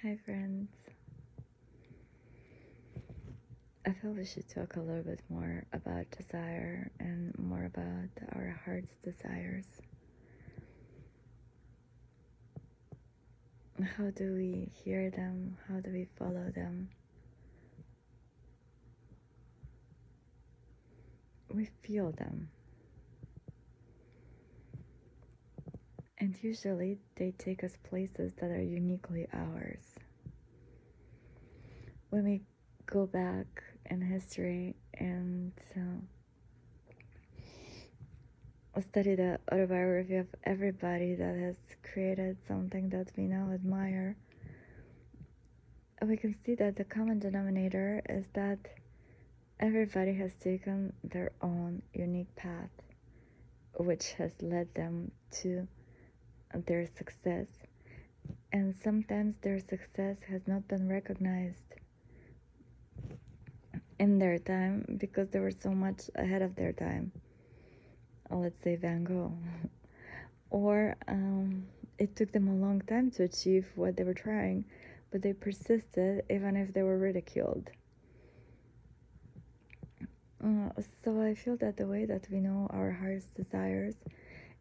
Hi friends. I feel we should talk a little bit more about desire and more about our heart's desires. How do we hear them? How do we follow them? We feel them. And usually they take us places that are uniquely ours. When we go back in history and study the autobiography of everybody that has created something that we now admire, we can see that the common denominator is that everybody has taken their own unique path, which has led them to their success. And sometimes their success has not been recognized in their time because they were so much ahead of their time. Let's say Van Gogh. Or it took them a long time to achieve what they were trying, but they persisted even if they were ridiculed. So I feel that the way that we know our heart's desires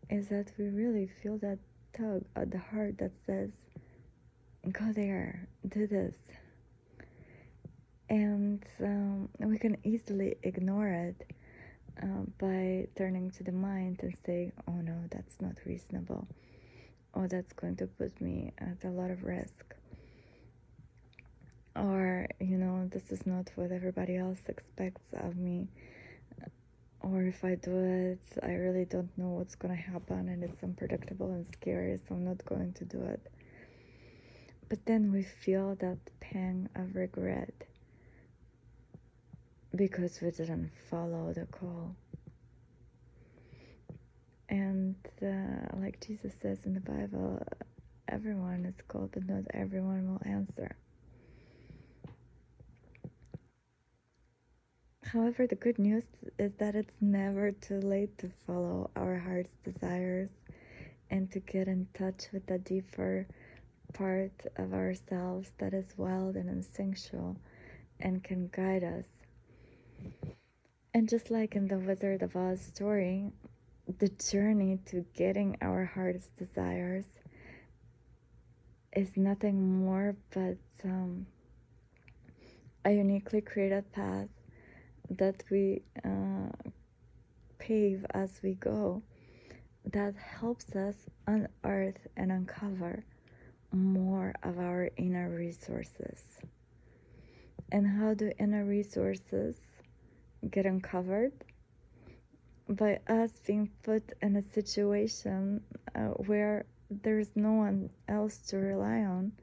is that we really feel that tug at the heart that says, go there, do this. And we can easily ignore it by turning to the mind and saying, oh no, that's not reasonable. Oh, that's going to put me at a lot of risk. Or, this is not what everybody else expects of me. Or if I do it, I really don't know what's going to happen and it's unpredictable and scary, so I'm not going to do it. But then we feel that pang of regret because we didn't follow the call. And like Jesus says in the Bible, everyone is called, but not everyone will answer. However, the good news is that it's never too late to follow our heart's desires and to get in touch with the deeper part of ourselves that is wild and instinctual and can guide us. And just like in the Wizard of Oz story, the journey to getting our heart's desires is nothing more but a uniquely created path that we pave as we go that helps us unearth and uncover more of our inner resources. And how do inner resources get uncovered? By us being put in a situation where there's no one else to rely on.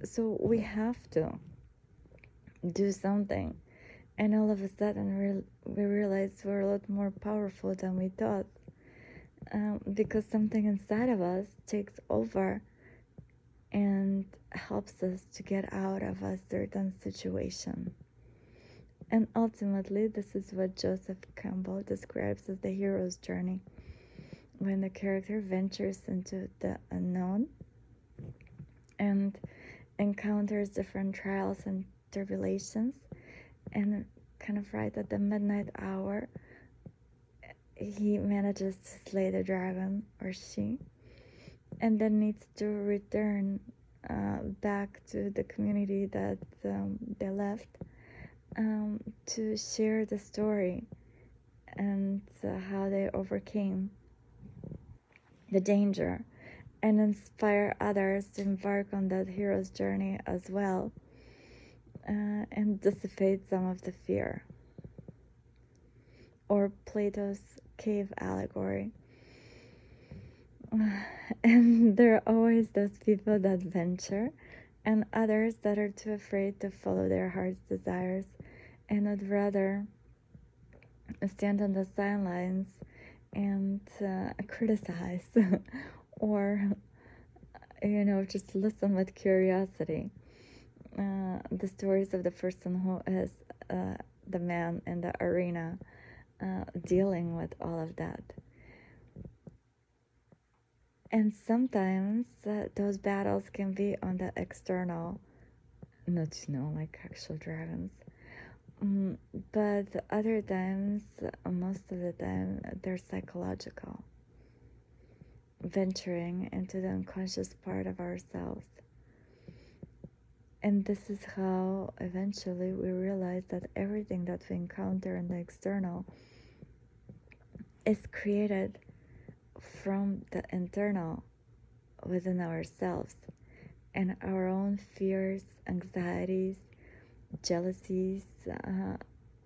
So we have to do something. And all of a sudden we realize we're a lot more powerful than we thought. Because something inside of us takes over and helps us to get out of a certain situation. And ultimately, this is what Joseph Campbell describes as the hero's journey, when the character ventures into the unknown and encounters different trials and tribulations, and kind of right at the midnight hour, he manages to slay the dragon, or she, and then needs to return back to the community that they left to share the story and how they overcame the danger and inspire others to embark on that hero's journey as well and dissipate some of the fear. Or Plato's cave allegory. And there are always those people that venture and others that are too afraid to follow their heart's desires and would rather stand on the sidelines and criticize or just listen with curiosity. The stories of the person who is the man in the arena dealing with all of that. And sometimes those battles can be on the external, not like actual dragons. Mm, but other times, most of the time, they're psychological, venturing into the unconscious part of ourselves. And this is how eventually we realize that everything that we encounter in the external is created from the internal within ourselves, and our own fears, anxieties, jealousies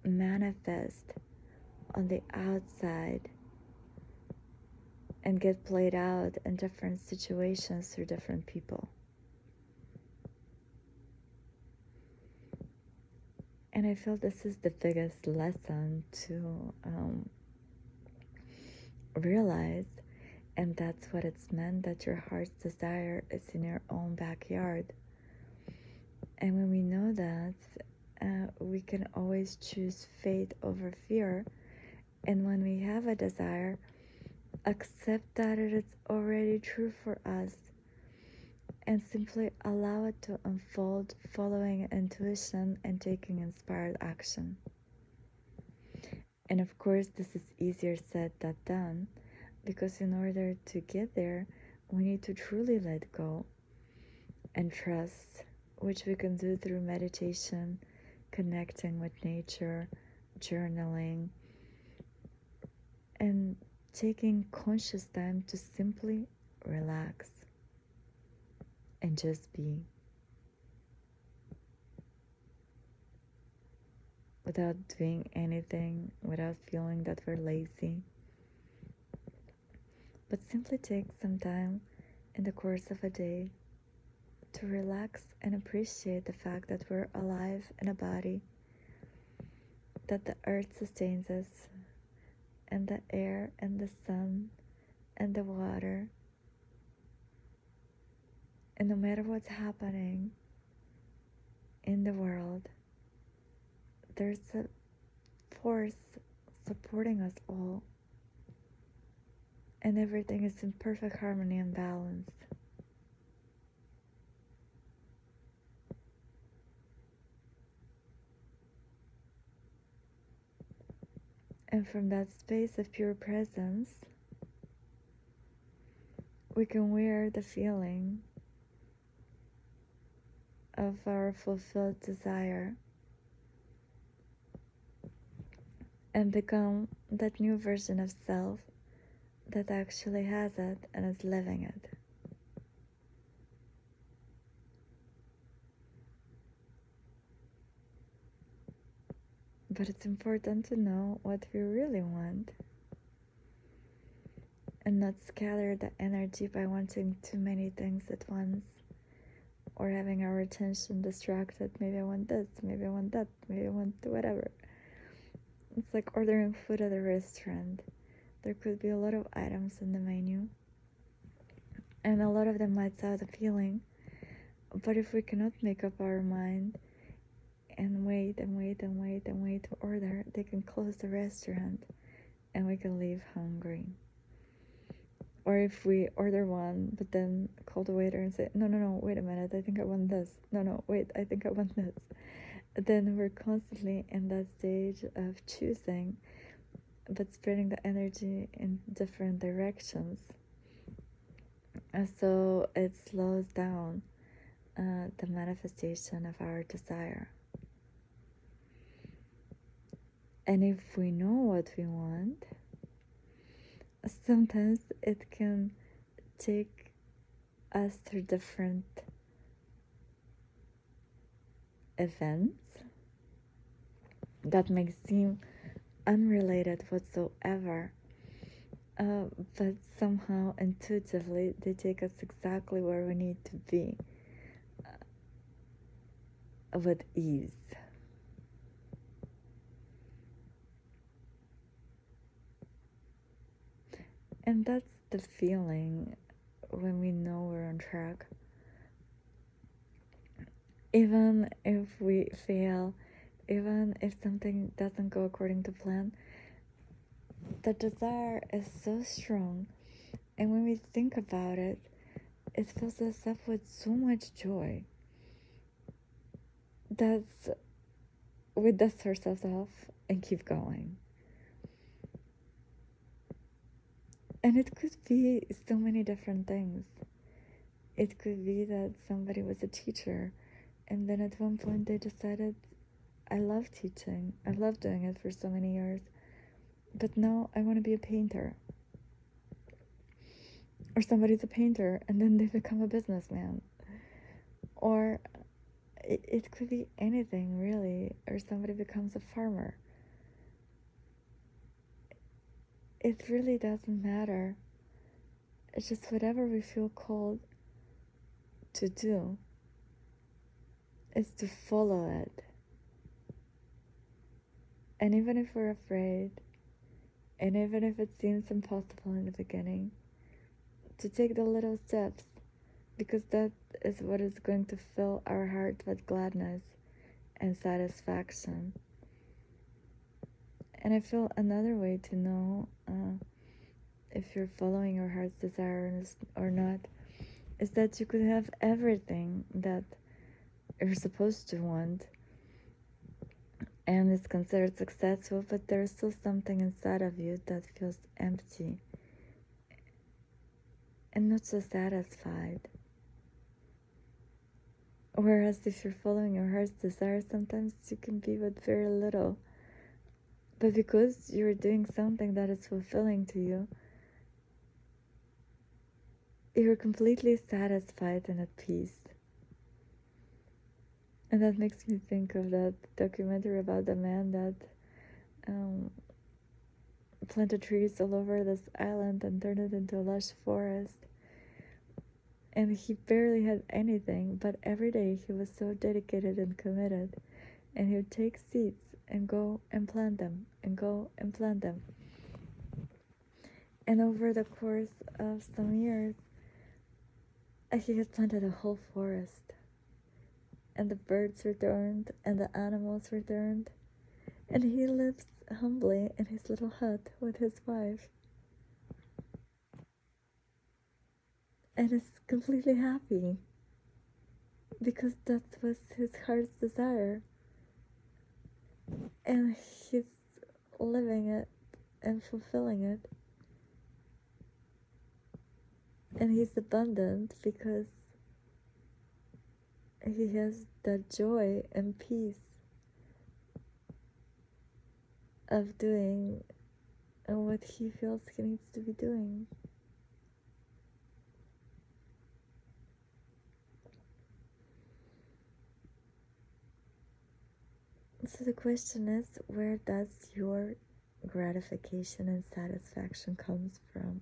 manifest on the outside and get played out in different situations through different people. And I feel this is the biggest lesson to realize, and that's what it's meant, that your heart's desire is in your own backyard. And when we know that, we can always choose faith over fear. And when we have a desire, accept that it is already true for us and simply allow it to unfold, following intuition and taking inspired action. And of course, this is easier said than done, because in order to get there, we need to truly let go and trust, which we can do through meditation, connecting with nature, journaling, and taking conscious time to simply relax and just be, without doing anything, without feeling that we're lazy. But simply take some time in the course of a day to relax and appreciate the fact that we're alive in a body, that the earth sustains us, and the air and the sun and the water. And no matter what's happening in the world, there's a force supporting us all, and everything is in perfect harmony and balance. And from that space of pure presence, we can wear the feeling of our fulfilled desire and become that new version of self that actually has it and is living it. But it's important to know what we really want and not scatter the energy by wanting too many things at once, or having our attention distracted. Maybe I want this, maybe I want that, maybe I want whatever. It's like ordering food at a restaurant. There could be a lot of items in the menu, and a lot of them might sound appealing, but if we cannot make up our mind and wait and wait and wait and wait to order, they can close the restaurant and we can leave hungry. Or if we order one but then call the waiter and say, no, wait a minute, I think I want this. No, wait, I think I want this. Then we're constantly in that stage of choosing, but spreading the energy in different directions. And so it slows down the manifestation of our desire. And if we know what we want, sometimes it can take us through different events that may seem unrelated whatsoever, but somehow intuitively they take us exactly where we need to be, with ease. And that's the feeling when we know we're on track. Even if we fail, even if something doesn't go according to plan, the desire is so strong And when we think about it, it fills us up with so much joy that we dust ourselves off and keep going. And it could be so many different things. It could be that somebody was a teacher, and then at one point they decided, I love teaching, I love doing it for so many years, but now I want to be a painter. Or somebody's a painter, and then they become a businessman. Or it could be anything, really. Or somebody becomes a farmer. It really doesn't matter. It's just whatever we feel called to do is to follow it. And even if we're afraid, and even if it seems impossible in the beginning, to take the little steps, because that is what is going to fill our heart with gladness and satisfaction. And I feel another way to know if you're following your heart's desires or not is that you could have everything that you're supposed to want and it's considered successful, but there's still something inside of you that feels empty and not so satisfied. Whereas if you're following your heart's desire, sometimes you can be with very little. But because you're doing something that is fulfilling to you, you're completely satisfied and at peace. And that makes me think of that documentary about the man that planted trees all over this island and turned it into a lush forest. And he barely had anything, but every day he was so dedicated and committed. And he would take seeds and go and plant them, and go and plant them. And over the course of some years, he had planted a whole forest. And the birds returned, and the animals returned. And he lives humbly in his little hut with his wife. And is completely happy. Because that was his heart's desire. And he's living it and fulfilling it. And he's abundant because he has that joy and peace of doing what he feels he needs to be doing. So the question is, where does your gratification and satisfaction comes from?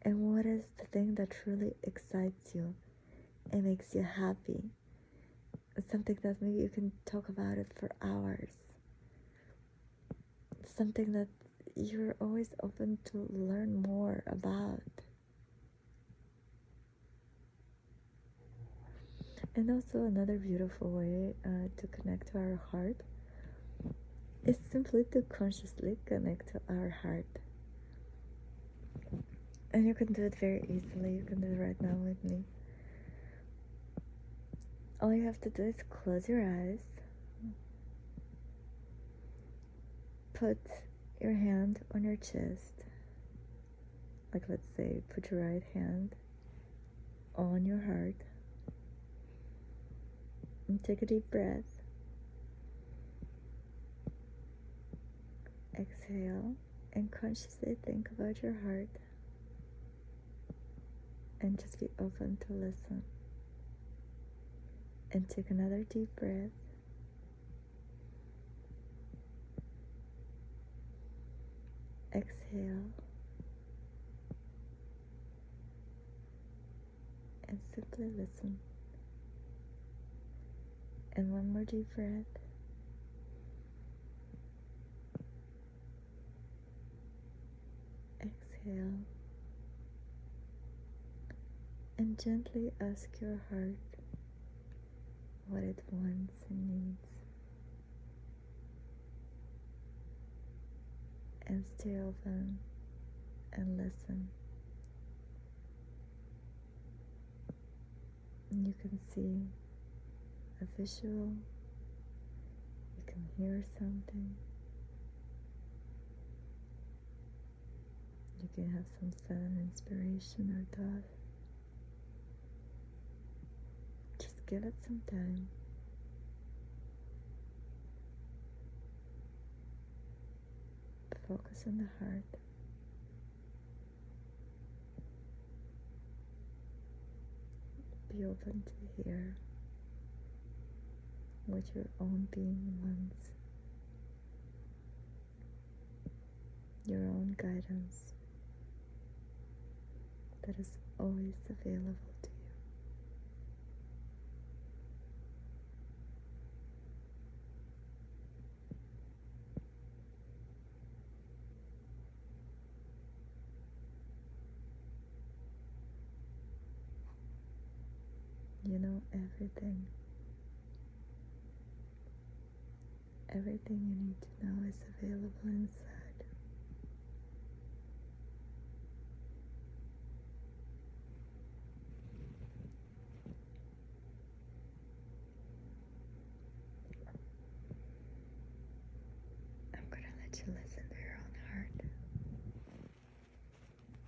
And what is the thing that truly excites you and makes you happy? It's something that maybe you can talk about it for hours. Something that you're always open to learn more about. And also another beautiful way to connect to our heart is simply to consciously connect to our heart. And you can do it very easily. You can do it right now with me. All you have to do is close your eyes. Put your hand on your chest. Like, let's say, put your right hand on your heart. And take a deep breath. Exhale and consciously think about your heart. And just be open to listen. And take another deep breath. Exhale. And simply listen. And one more deep breath. Exhale. And gently ask your heart what it wants and needs. And stay open and listen. You can see a visual, you can hear something, you can have some sudden inspiration or thought. Just give it some time. Focus on the heart. Be open to hear what your own being wants, your own guidance that is always available to you. You know everything. Everything you need to know is available inside.